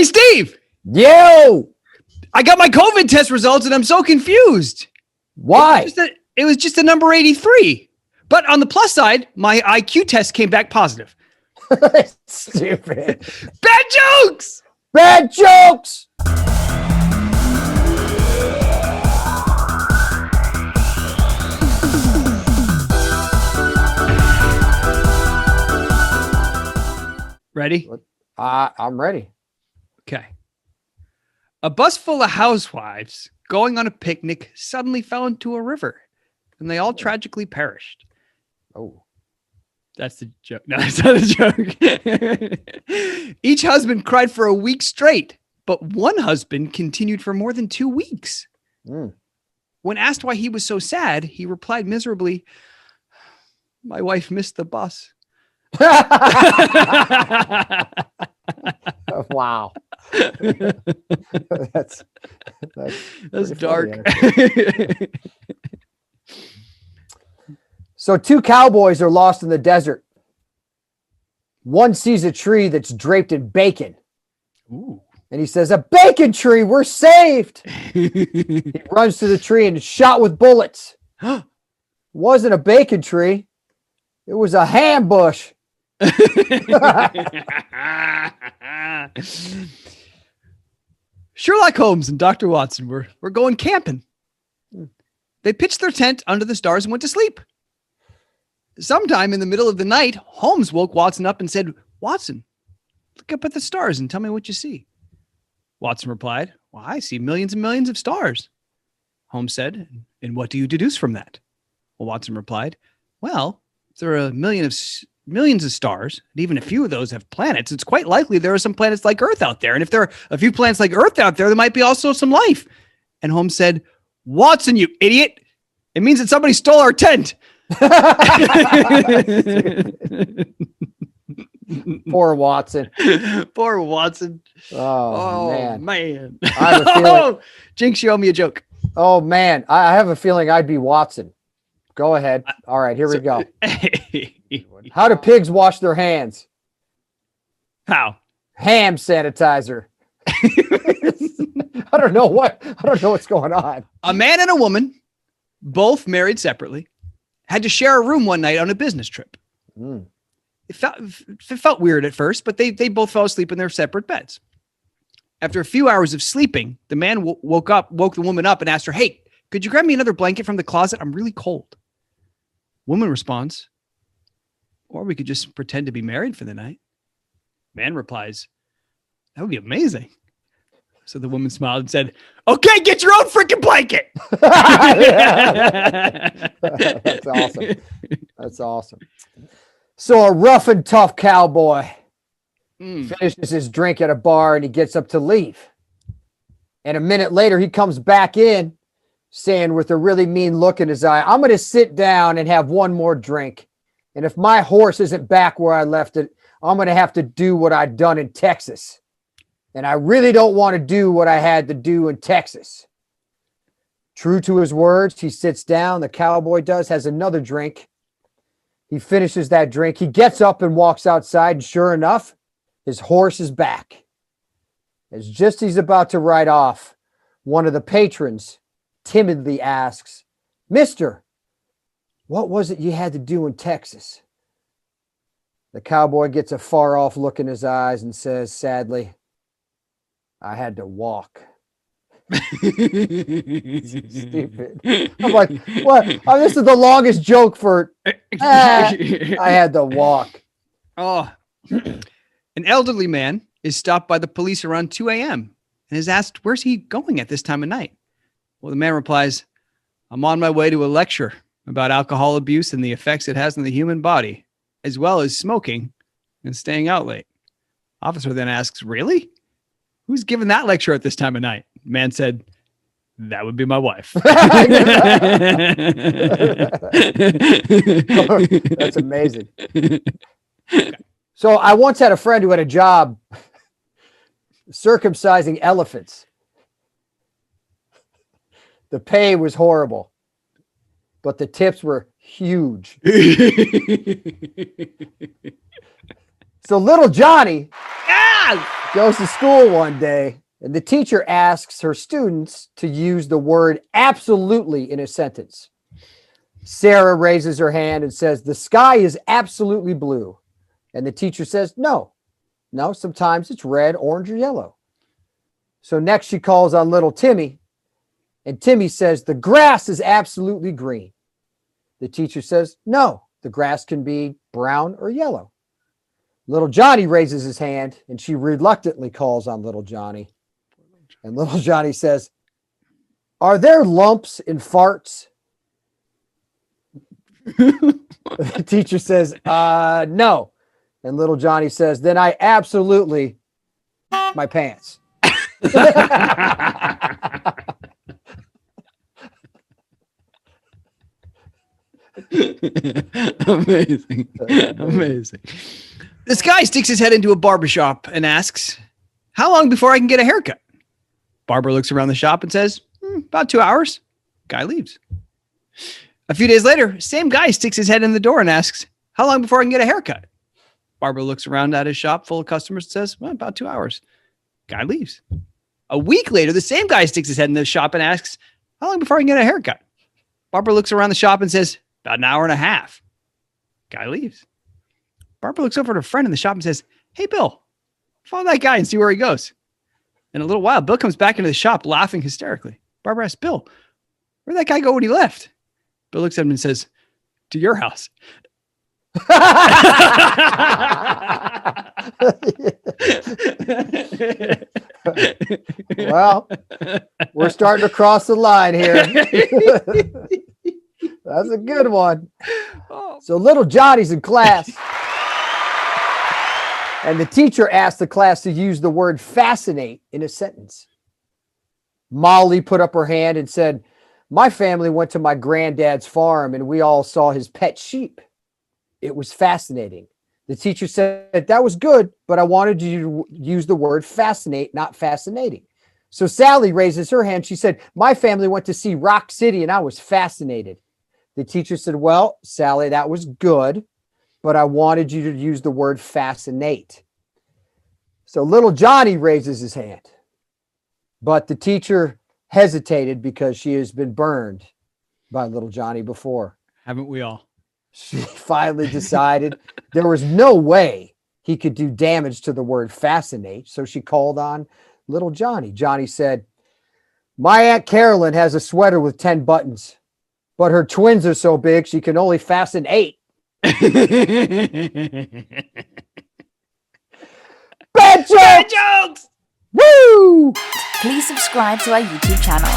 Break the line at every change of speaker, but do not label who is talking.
Steve.
Yo!
I got my COVID test results and I'm so confused.
Why?
It was just a number 83. But on the plus side, my IQ test came back positive.
Stupid.
Bad jokes!
Bad jokes!
Ready?
I'm ready.
Okay. A bus full of housewives going on a picnic suddenly fell into a river, and they all tragically perished.
Oh.
That's the joke. No, it's not a joke. Each husband cried for a week straight, but one husband continued for more than 2 weeks. When asked why he was so sad, he replied miserably, "My wife missed the bus."
Wow. That's
dark.
So 2 cowboys are lost in the desert. One sees a tree that's draped in bacon.
Ooh.
And he says, "A bacon tree, we're saved." He runs to the tree and is shot with bullets. It wasn't a bacon tree. It was a ham bush.
Sherlock Holmes and Dr. Watson were going camping. They pitched their tent under the stars and went to sleep. Sometime in the middle of the night, Holmes woke Watson up and said, "Watson, look up at the stars and tell me what you see." Watson replied, "Well, I see millions and millions of stars." Holmes said, "And what do you deduce from that?" Well, Watson replied, "Well, if there are millions of stars, and even a few of those have planets, it's quite likely there are some planets like Earth out there. And if there are a few planets like Earth out there, there might be also some life." And Holmes said, "Watson, you idiot. It means that somebody stole our tent."
Poor Watson.
Poor Watson.
Oh
man.
I have a feeling,
Jinx, you owe me a joke.
oh, man. I have a feeling I'd be Watson. Go ahead. All right, here we go. How do pigs wash their hands?
How?
Ham sanitizer. I don't know what's going on.
A man and a woman, both married separately, had to share a room one night on a business trip. It felt weird at first, but they both fell asleep in their separate beds. After a few hours of sleeping, the man woke the woman up and asked her, "Hey, could you grab me another blanket from the closet? I'm really cold." Woman responds, "Or we could just pretend to be married for the night." Man replies, "That would be amazing." So the woman smiled and said, "Okay, get your own freaking blanket."
That's awesome. That's awesome. So a rough and tough cowboy finishes his drink at a bar and he gets up to leave. And a minute later, he comes back in saying with a really mean look in his eye, "I'm going to sit down and have one more drink. And if my horse isn't back where I left it, I'm going to have to do what I've done in Texas. And I really don't want to do what I had to do in Texas." True to his words, he sits down. The cowboy has another drink. He finishes that drink. He gets up and walks outside. And sure enough, his horse is back. As just he's about to ride off, one of the patrons timidly asks, "Mister, what was it you had to do in Texas?" The cowboy gets a far off look in his eyes and says sadly, "I had to walk." Stupid. I'm like, what? Oh, this is the longest joke for I had to walk.
Oh, an elderly man is stopped by the police around 2 a.m. and is asked, "Where's he going at this time of night?" Well, the man replies, "I'm on my way to a lecture about alcohol abuse and the effects it has on the human body, as well as smoking and staying out late." Officer then asks, "Really? Who's giving that lecture at this time of night?" Man said, "That would be my wife."
That's amazing. So I once had a friend who had a job circumcising elephants. The pay was horrible, but the tips were huge. So little Johnny goes to school one day, and the teacher asks her students to use the word absolutely in a sentence. Sarah raises her hand and says, the sky is absolutely blue. And the teacher says, no, sometimes it's red, orange, or yellow. So next she calls on little Timmy, and Timmy says, the grass is absolutely green. The teacher says, no, the grass can be brown or yellow. Little Johnny raises his hand, and she reluctantly calls on little Johnny. And little Johnny says, are there lumps in farts? The teacher says, no. And little Johnny says, then I absolutely my pants.
Amazing. This guy sticks his head into a barbershop and asks, how long before I can get a haircut? Barber looks around the shop and says, about 2 hours. Guy leaves. A few days later, same guy sticks his head in the door and asks, how long before I can get a haircut? Barber looks around at his shop full of customers and says, well, about 2 hours. Guy leaves. A week later, the same guy sticks his head in the shop and asks, how long before I can get a haircut? Barber looks around the shop and says, about an hour and a half. Guy leaves. Barber looks over at a friend in the shop and says, hey, Bill, follow that guy and see where he goes. In a little while, Bill comes back into the shop laughing hysterically. Barber asks, Bill, where'd that guy go when he left? Bill looks at him and says, to your house.
Well, we're starting to cross the line here. That's a good one. So little Johnny's in class, and the teacher asked the class to use the word fascinate in a sentence. Molly put up her hand and said, my family went to my granddad's farm and we all saw his pet sheep. It was fascinating. The teacher said, that was good, but I wanted you to use the word fascinate, not fascinating. So Sally raises her hand. She said, my family went to see Rock City and I was fascinated. The teacher said, well, Sally, that was good, but I wanted you to use the word fascinate. So little Johnny raises his hand, but the teacher hesitated because she has been burned by little Johnny before.
Haven't we all?
She finally decided there was no way he could do damage to the word fascinate. So she called on little Johnny. Johnny said, my Aunt Carolyn has a sweater with 10 buttons, but her twins are so big she can only fasten 8. Bad jokes!
Bad jokes!
Woo!
Please subscribe to our YouTube channel.